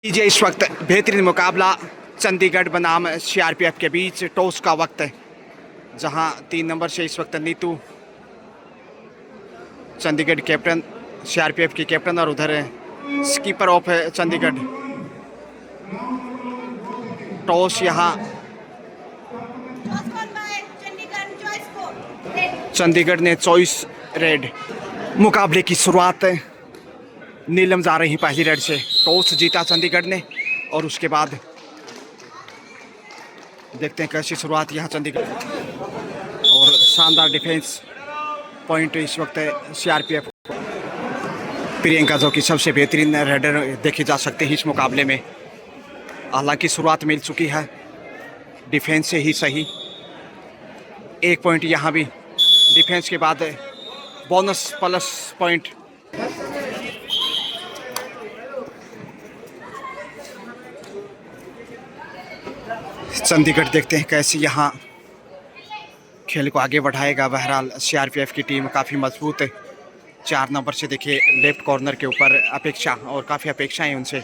लीजिए इस वक्त बेहतरीन मुकाबला चंडीगढ़ बनाम सीआरपीएफ के बीच टॉस का वक्त है, जहां 3 नंबर से इस वक्त नीतू चंडीगढ़ कैप्टन, सीआरपीएफ की कैप्टन, और उधर स्कीपर ऑफ है चंडीगढ़। टॉस यहां चंडीगढ़ ने चॉइस रेड। मुकाबले की शुरुआत नीलम जा रही पहली रेड से। टॉस जीता चंडीगढ़ ने और उसके बाद देखते हैं कैसी शुरुआत यहाँ चंडीगढ़, और शानदार डिफेंस पॉइंट इस वक्त सीआरपीएफ। प्रियंका जो कि सबसे बेहतरीन रेडर देखी जा सकते हैं इस मुकाबले में। हालांकि शुरुआत मिल चुकी है डिफेंस से ही सही। 1 पॉइंट यहाँ भी डिफेंस के बाद बोनस प्लस पॉइंट। चंडीगढ़ देखते हैं कैसे यहाँ खेल को आगे बढ़ाएगा। बहरहाल सीआरपीएफ की टीम काफ़ी मजबूत है। 4 नंबर से देखिए लेफ्ट कॉर्नर के ऊपर अपेक्षा, और काफ़ी अपेक्षाएं उनसे।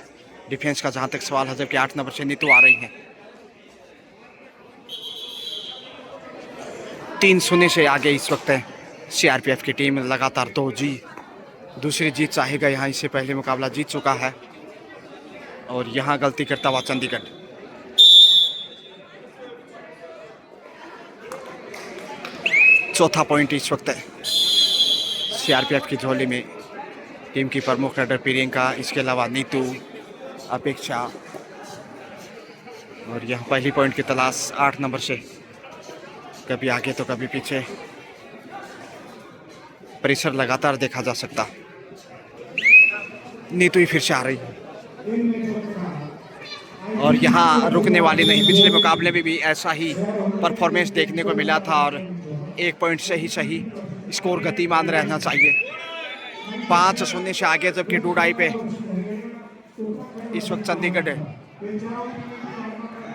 डिफेंस का जहाँ तक सवाल है, जबकि 8 नंबर से नीतू आ रही हैं। 3-0 से आगे इस वक्त है सीआरपीएफ की टीम। लगातार दूसरी जीत चाहेगा यहाँ। इससे पहले मुकाबला जीत चुका है और यहाँ गलती करता हुआ चंडीगढ़। चौथा पॉइंट इस वक्त सीआरपीएफ की झोली में। टीम की प्रमुख रेडर प्रियंका, इसके अलावा नीतू, अपेक्षा, और यहाँ पहली पॉइंट की तलाश 8 नंबर से। कभी आगे तो कभी पीछे, प्रेशर लगातार देखा जा सकता। नीतू ही फिर से आ रही है और यहाँ रुकने वाली नहीं। पिछले मुकाबले में भी ऐसा ही परफॉर्मेंस देखने को मिला था और 1 पॉइंट से ही सही स्कोर गतिमान रहना चाहिए। 5-0 से आगे, जबकि डूडाई पे इस वक्त चंडीगढ़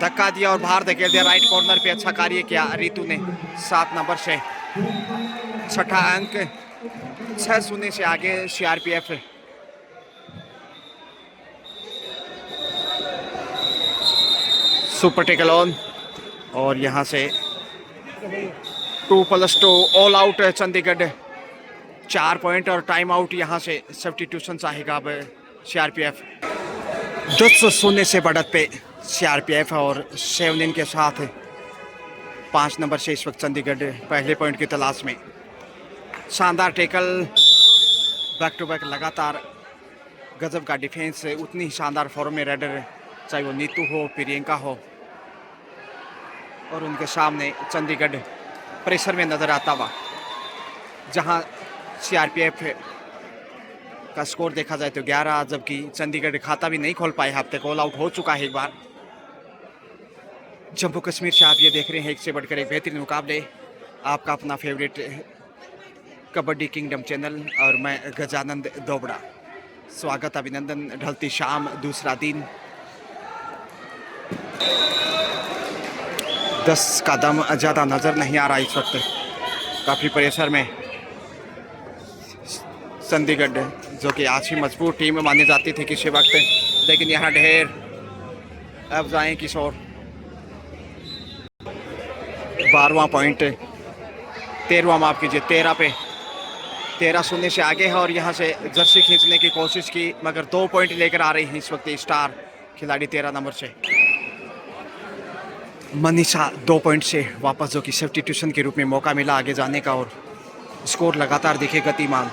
धक्का दिया और बाहर धकेल दिया। राइट कॉर्नर पे अच्छा कार्य किया रितु ने 7 नंबर से। छठा अंक। 6-0 से आगे सीआरपीएफ। सुपर टेकल ऑन, और यहाँ से 2+2 ऑल आउट है चंडीगढ़। 4 पॉइंट और टाइम आउट यहाँ से सब्स्टिट्यूशन चाहेगा अब सीआरपीएफ। 10-0 से बढ़त पे सीआरपीएफ और 7 के साथ 5 नंबर से इस वक्त चंडीगढ़ पहले पॉइंट की तलाश में। शानदार टेकल, बैक टू बैक लगातार गजब का डिफेंस। उतनी ही शानदार फॉर्म में रेडर, चाहे वो नीतू हो, प्रियंका हो, और उनके सामने चंडीगढ़ प्रेशर में नजर आता हुआ। जहां सीआरपीएफ का स्कोर देखा जाए तो 11, जबकि चंडीगढ़ खाता भी नहीं खोल पाए। हफ्ते को ऑल आउट हो चुका है एक बार। जम्मू कश्मीर से आप ये देख रहे हैं एक से बढ़कर एक बेहतरीन मुकाबले। आपका अपना फेवरेट कबड्डी किंगडम चैनल और मैं गजानंद दोबड़ा। स्वागत, अभिनंदन। ढलती शाम, दूसरा दिन। 10 का दम ज़्यादा नज़र नहीं आ रहा इस वक्त। काफ़ी प्रेशर में चंडीगढ़, जो कि आज ही मजबूत टीम मानी जाती थी किसी वक्त, लेकिन यहाँ ढेर अब जाएं किशोर। 12वां पॉइंट, 13वां माफ कीजिए, 13 पे 13-0 से आगे है। और यहाँ से जर्सी खींचने की कोशिश की, मगर 2 पॉइंट लेकर आ रही है इस वक्त स्टार खिलाड़ी 13 नंबर से मनीषा। 2 पॉइंट से वापस, जो कि सब्स्टिट्यूशन के रूप में मौका मिला आगे जाने का, और स्कोर लगातार दिखे गतिमान।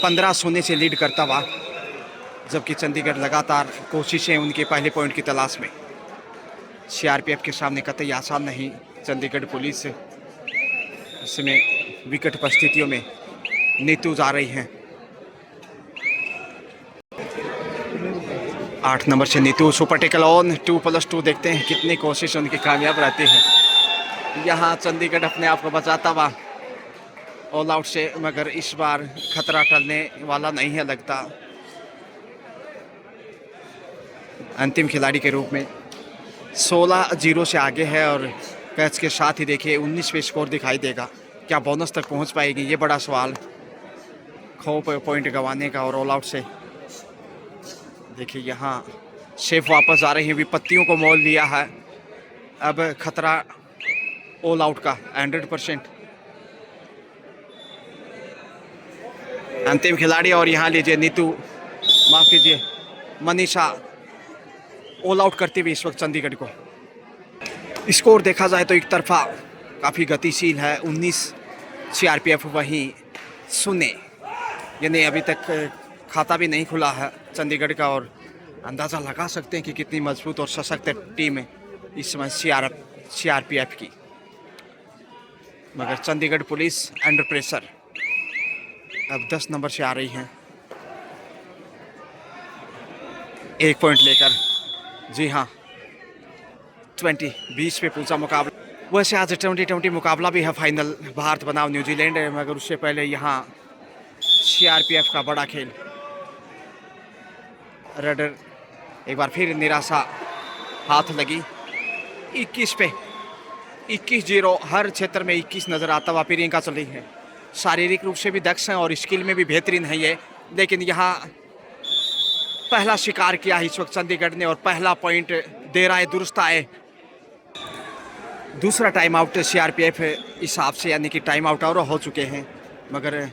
15-0 से लीड करता हुआ, जबकि चंडीगढ़ लगातार कोशिशें उनके पहले पॉइंट की तलाश में। सीआरपीएफ के सामने कतई आसान नहीं चंडीगढ़ पुलिस। इसमें विकट परिस्थितियों में नीतू जा रही हैं। 8 नंबर से नीतू, सुपर टेकल ऑन। 2+2 देखते हैं कितनी कोशिश उनकी कामयाब रहती है। यहाँ चंडीगढ़ अपने आप को बचाता हुआ ऑल आउट से, मगर इस बार खतरा टलने वाला नहीं है लगता। अंतिम खिलाड़ी के रूप में 16-0 से आगे है, और कैच के साथ ही देखिए 19 पे स्कोर दिखाई देगा। क्या बोनस तक पहुंच पाएगी, ये बड़ा सवाल। खो पॉइंट गंवाने का और ऑल आउट से देखिए यहाँ शेफ वापस आ रहे हैं, विपत्तियों को मोल लिया है। अब खतरा ऑल आउट का 100%। अंतिम खिलाड़ी और यहाँ लीजिए नीतू, माफ कीजिए मनीषा ऑल आउट करती हुई इस वक्त चंडीगढ़ को। स्कोर देखा जाए तो एक तरफा काफ़ी गतिशील है, 19 CRPF वहीं 0, यानी अभी तक खाता भी नहीं खुला है चंडीगढ़ का, और अंदाज़ा लगा सकते हैं कि कितनी मजबूत और सशक्त टीम है इस समय CRPF की। मगर चंडीगढ़ पुलिस अंडर प्रेशर अब 10 नंबर से आ रही हैं, 1 पॉइंट लेकर। जी हाँ, 20 पे पूछा मुकाबला। वैसे आज 2020 मुकाबला भी है फाइनल, भारत बनाम न्यूजीलैंड है, मगर उससे पहले यहाँ CRPF का बड़ा खेल। रेडर एक बार फिर निराशा हाथ लगी। 21 पे 21-0, हर क्षेत्र में 21 नज़र आता हुआ प्रियंका चल रही है। शारीरिक रूप से भी दक्ष हैं और स्किल में भी बेहतरीन है ये, लेकिन यहाँ पहला शिकार किया है इस वक्त चंडीगढ़ ने और पहला पॉइंट दे रहा है दुरुस्त आए। दूसरा टाइम आउट CRPF हिसाब से, यानी कि टाइम आउट और हो चुके हैं, मगर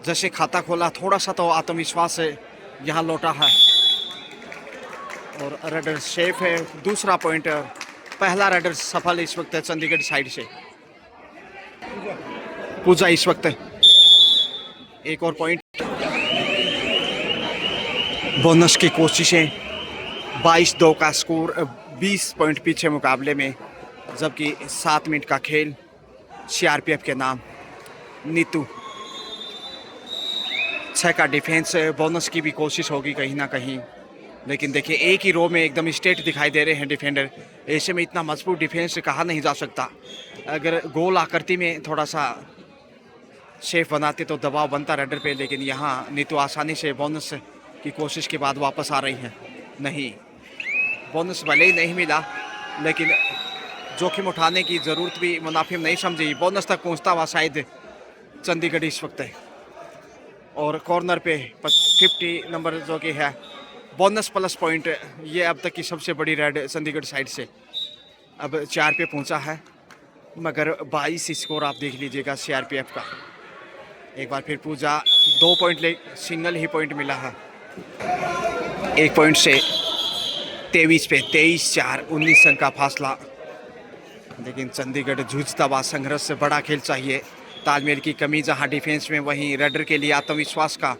जैसे खाता खोला थोड़ा सा तो आत्मविश्वास यहाँ लौटा है। और रेडर सेफ है, दूसरा पॉइंट, पहला रेडर सफल इस वक्त है चंडीगढ़ साइड से। पूजा इस वक्त एक और पॉइंट, बोनस की कोशिशें, 22-2 का स्कोर, 20 पॉइंट पीछे मुकाबले में, जबकि 7 मिनट का खेल CRPF के नाम। नीतू 6 का डिफेंस, बोनस की भी कोशिश होगी कहीं ना कहीं, लेकिन देखिए एक ही रो में एकदम स्ट्रेट दिखाई दे रहे हैं डिफेंडर। ऐसे में इतना मजबूत डिफेंस कहा नहीं जा सकता। अगर गोल आकृति में थोड़ा सा सेफ बनाते तो दबाव बनता रेडर पे, लेकिन यहाँ नीतू आसानी से बोनस की कोशिश के बाद वापस आ रही हैं। नहीं, बोनस भले ही नहीं मिला, लेकिन जोखिम उठाने की ज़रूरत भी मुनाफिम नहीं समझी। बोनस तक पहुँचता हुआ शायद चंडीगढ़ इस वक्त है। और कॉर्नर पे 50 नंबर जो कि है बोनस प्लस पॉइंट, ये अब तक की सबसे बड़ी रेड चंडीगढ़ साइड से। अब 4 पे पहुंचा है, मगर 22 स्कोर आप देख लीजिएगा CRPF का। एक बार फिर पूजा 2 पॉइंट ले, सिंगल ही पॉइंट मिला है 1 पॉइंट से। 23 पे 23-4, 19 अंक का फासला। लेकिन चंडीगढ़ जूझता हुआ संघर्ष से, बड़ा खेल चाहिए, तालमेल की कमी जहां डिफेंस में, वहीं रेडर के लिए आत्मविश्वास का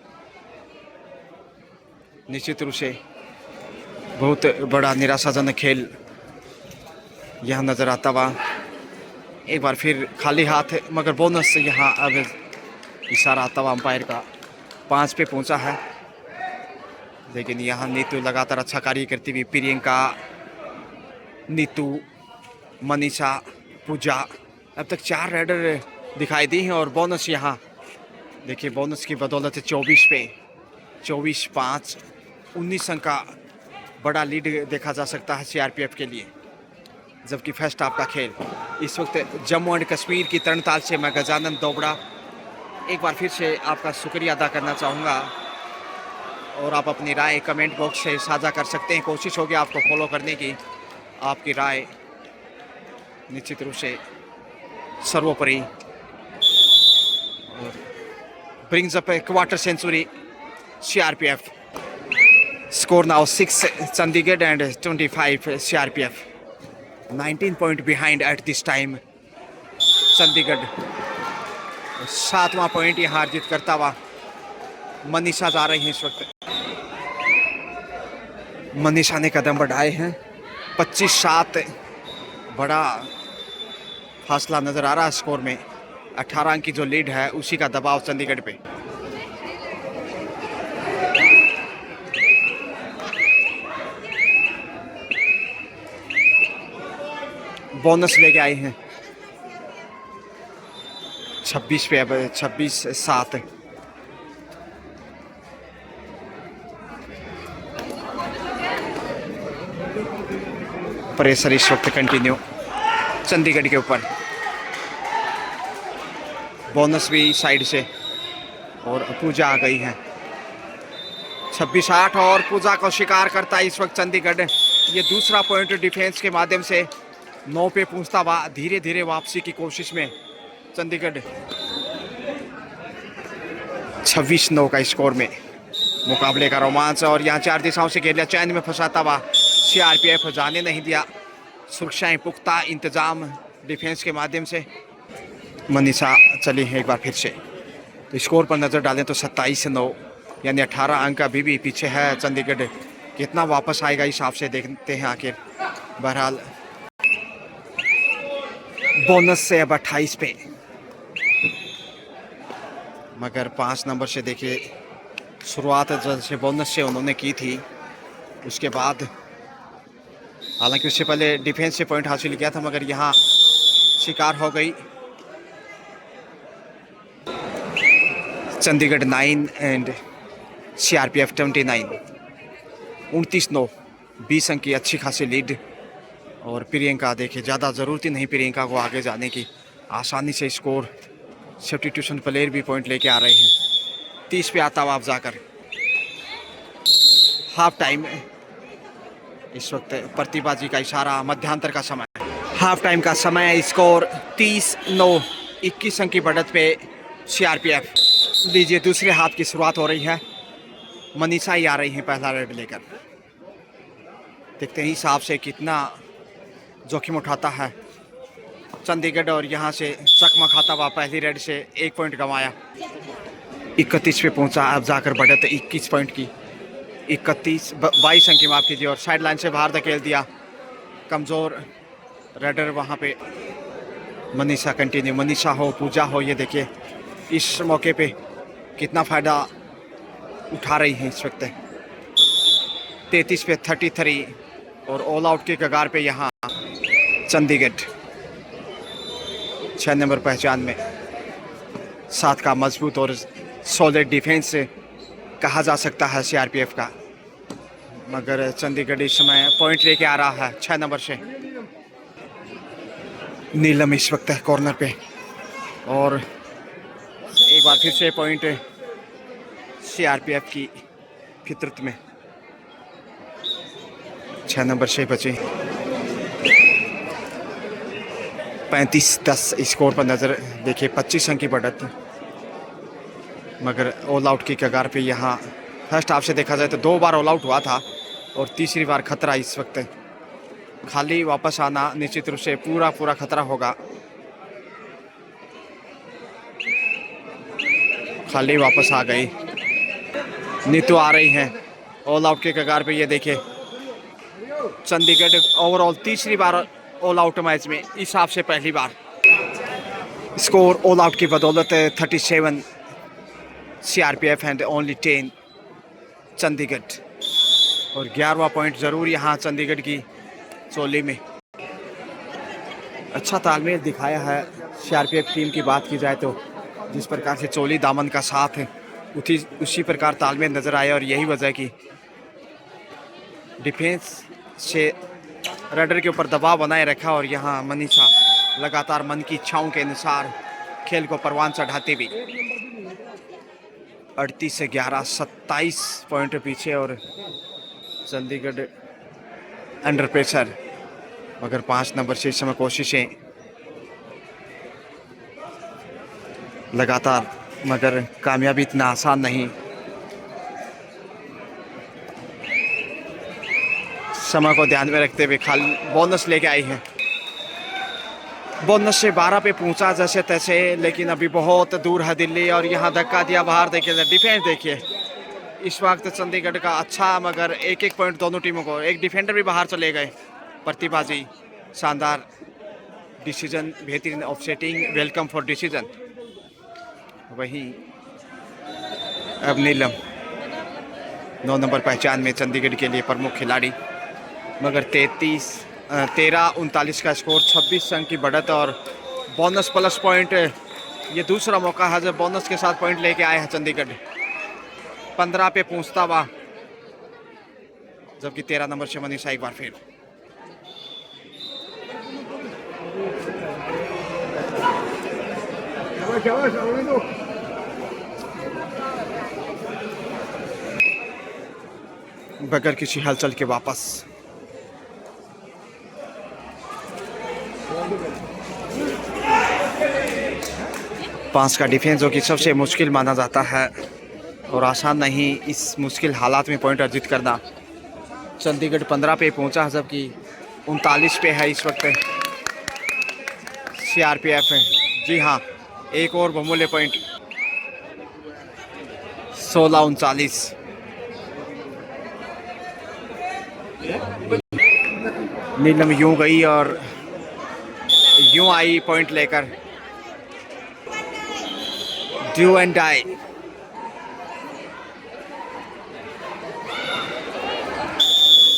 निश्चित रूप से बहुत बड़ा निराशाजनक खेल यहाँ नज़र आता हुआ। एक बार फिर खाली हाथ, मगर बोनस यहाँ अब इशारा आता हुआ अंपायर का। 5 पे पहुँचा है, लेकिन यहाँ नीतू लगातार अच्छा कार्य करती हुई। प्रियंका, नीतू, मनीषा, पूजा, अब तक 4 रेडर दिखाई दी हैं। और बोनस यहाँ देखिए, बोनस की बदौलत 24 पे 24-5, 19 अंक का बड़ा लीड देखा जा सकता है CRPF के लिए। जबकि फर्स्ट हाफ का खेल इस वक्त जम्मू एंड कश्मीर की तरणताल से मैं गजानंद दोबड़ा एक बार फिर से आपका शुक्रिया अदा करना चाहूँगा। और आप अपनी राय कमेंट बॉक्स से साझा कर सकते हैं। कोशिश होगी आपको फॉलो करने की। आपकी राय निश्चित रूप से सर्वोपरि। Brings up a quarter century CRPF। Score now 6 Chandigarh and 25 CRPF. 19 point behind at this time Chandigarh. 7वां पॉइंट यहाँ अर्जित करता हुआ मनीषा जा रही हैं इस वक्त। मनीषा ने कदम बढ़ाए हैं। 25-7 बड़ा फासला नजर आ रहा है स्कोर में। 18 अंक की जो लीड है उसी का दबाव चंडीगढ़ पे। बोनस लेके आए हैं 26 पे, अब 26-7। प्रेशर इस वक्त कंटिन्यू चंडीगढ़ के ऊपर। बोनस भी साइड से और पूजा आ गई है। 26-8 और पूजा को शिकार करता है इस वक्त चंडीगढ़। ये दूसरा पॉइंट डिफेंस के माध्यम से 9 पे पहुंचता हुआ धीरे धीरे वापसी की कोशिश में चंडीगढ़। 26-9 का स्कोर में मुकाबले का रोमांच, और यहाँ 4 दिशाओं से घेर लिया, चैन में फंसाता हुआ सीआरपीएफ जाने नहीं दिया। सुरक्षाएं पुख्ता इंतजाम डिफेंस के माध्यम से। मनीषा चली है एक बार फिर से। तो स्कोर पर नज़र डालें तो 27-9 यानी 18 अंक अभी भी पीछे है चंडीगढ़। कितना वापस आएगा इस हिसाब से देखते हैं आखिर। बहरहाल बोनस से अब 28 पे, मगर 5 नंबर से देखिए शुरुआत जैसे बोनस से उन्होंने की थी, उसके बाद हालांकि उससे पहले डिफेंस से पॉइंट हासिल किया था, मगर यहाँ शिकार हो गई चंडीगढ़ 9 एंड सीआरपीएफ 29। 29-9 20 अंक की अच्छी खासी लीड। और प्रियंका देखिए ज़्यादा ज़रूरत ही नहीं प्रियंका को आगे जाने की, आसानी से स्कोर सब्स्टिट्यूशन प्लेयर भी पॉइंट लेके आ रहे हैं। 30 पे आता हुआ आप जाकर। हाफ टाइम इस वक्त प्रतिभा जी का इशारा, मध्यांतर का समय, हाफ टाइम का समय। स्कोर 30-9 21 अंक की बढ़त पे सीआरपीएफ। लीजिए दूसरे हाफ की शुरुआत हो रही है। मनीषा ही आ रही है पहला रेड लेकर। देखते हैं हिसाब से कितना जोखिम उठाता है चंडीगढ़, और यहाँ से चकमा खाता हुआ पहली रेड से 1 पॉइंट गंवाया। 31 पे पहुंचा, अब जाकर बढ़त 21 पॉइंट की। 22 अंक की माफ कीजिए, और साइड लाइन से बाहर धकेल दिया कमज़ोर रेडर वहाँ पे। मनीषा कंटिन्यू, मनीषा हो पूजा हो, ये देखिए इस मौके पे कितना फ़ायदा उठा रही है इस वक्त। 33 पे 33 और ऑल आउट के कगार पे यहाँ चंडीगढ़। 6 नंबर पहचान में 7 का मजबूत और सॉलिड डिफेंस कहा जा सकता है सीआरपीएफ का, मगर चंडीगढ़ इस समय पॉइंट लेके आ रहा है 6 नंबर से। नीलम इस वक्त है कॉर्नर पे, और एक बार फिर से पॉइंट सीआरपीएफ की फितरत में। 6 नंबर से बचे। 35-10 स्कोर पर नज़र देखिए, 25 अंक की बढ़त, मगर ऑल आउट की कगार पे यहाँ फर्स्ट हाफ से देखा जाए तो 2 बार ऑल आउट हुआ था, और तीसरी बार खतरा इस वक्त। खाली वापस आना निश्चित रूप से पूरा खतरा होगा। खाली वापस आ गई, नीतू आ रही हैं ऑल आउट के कगार पे। ये देखिए चंडीगढ़ ओवरऑल तीसरी बार ऑल आउट मैच में, इस हिसाब से पहली बार। स्कोर ऑल आउट की बदौलत 37 सीआरपीएफ एंड ओनली 10 चंडीगढ़, और 11वां पॉइंट ज़रूर यहाँ चंडीगढ़ की चोली में। अच्छा तालमेल दिखाया है सीआरपीएफ टीम की बात की जाए तो, जिस प्रकार से चोली दामन का साथ है उसी प्रकार तालमेल नज़र आया, और यही वजह की डिफेंस से रेडर के ऊपर दबाव बनाए रखा, और यहाँ मनीषा लगातार मन की इच्छाओं के अनुसार खेल को परवान चढ़ाते भी। 38 से 11 27 पॉइंट पीछे, और चंडीगढ़ अंडर प्रेशर, मगर 5 नंबर से इस समय कोशिशें लगातार, मगर कामयाबी इतना आसान नहीं। समय को ध्यान में रखते हुए खाली बोनस लेके आई है। बोनस से 12 पे पहुंचा जैसे तैसे, लेकिन अभी बहुत दूर है दिल्ली, और यहाँ धक्का दिया बाहर। देखिए डिफेंस देखिए इस वक्त चंडीगढ़ का अच्छा, मगर 1-1 पॉइंट दोनों टीमों को। एक डिफेंडर भी बाहर चले गए। प्रतिभा जी शानदार डिसीजन, बेहतरीन ऑफसेटिंग, वेलकम फॉर डिसीजन। वही अब नीलम 9 नंबर पहचान में चंडीगढ़ के लिए प्रमुख खिलाड़ी, मगर 13-39 का स्कोर, 26 अंक की बढ़त, और बोनस प्लस पॉइंट। ये दूसरा मौका है जब बोनस के साथ पॉइंट लेके आए हैं चंडीगढ़। 15 पे पहुंचता हुआ, जबकि 13 नंबर से मनीषा एक बार फिर। बगैर किसी हलचल के वापस। पांच का डिफेंस जो कि सबसे मुश्किल माना जाता है और आसान नहीं इस मुश्किल हालात में पॉइंट अर्जित करना। चंडीगढ़ 15 पे पहुंचा, जबकि 39 पे है इस वक्त सीआरपीएफ है। जी हाँ, एक और बहुमूल्य पॉइंट 16-39। नीलम यूं गई और यूं आई पॉइंट लेकर। Do and die.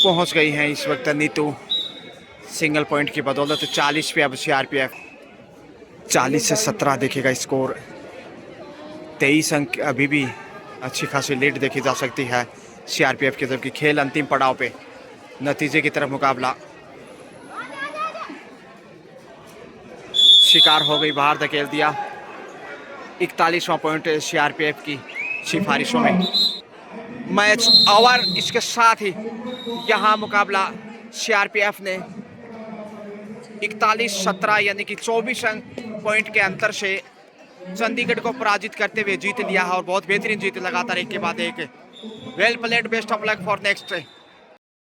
पहुंच गई हैं इस वक्त नीतू सिंगल पॉइंट की बदौलत। 40 पे अब सीआरपीएफ। 40 से 17 देखेगा स्कोर। 23 अंक अभी भी अच्छी खासी लीड देखी जा सकती है सीआरपीएफ के, जबकि खेल अंतिम पड़ाव पे नतीजे की तरफ मुकाबला। शिकार हो गई, बाहर धकेल दिया। 41वां पॉइंट सीआरपीएफ की सिफारिशों में। Match over. इसके साथ ही यहां मुकाबला सीआरपीएफ ने 41-17 यानी कि 24 अंक पॉइंट के अंतर से चंडीगढ़ को पराजित करते हुए जीत लिया है और बहुत बेहतरीन जीत, लगातार एक के बाद एक। Well played, best of luck for next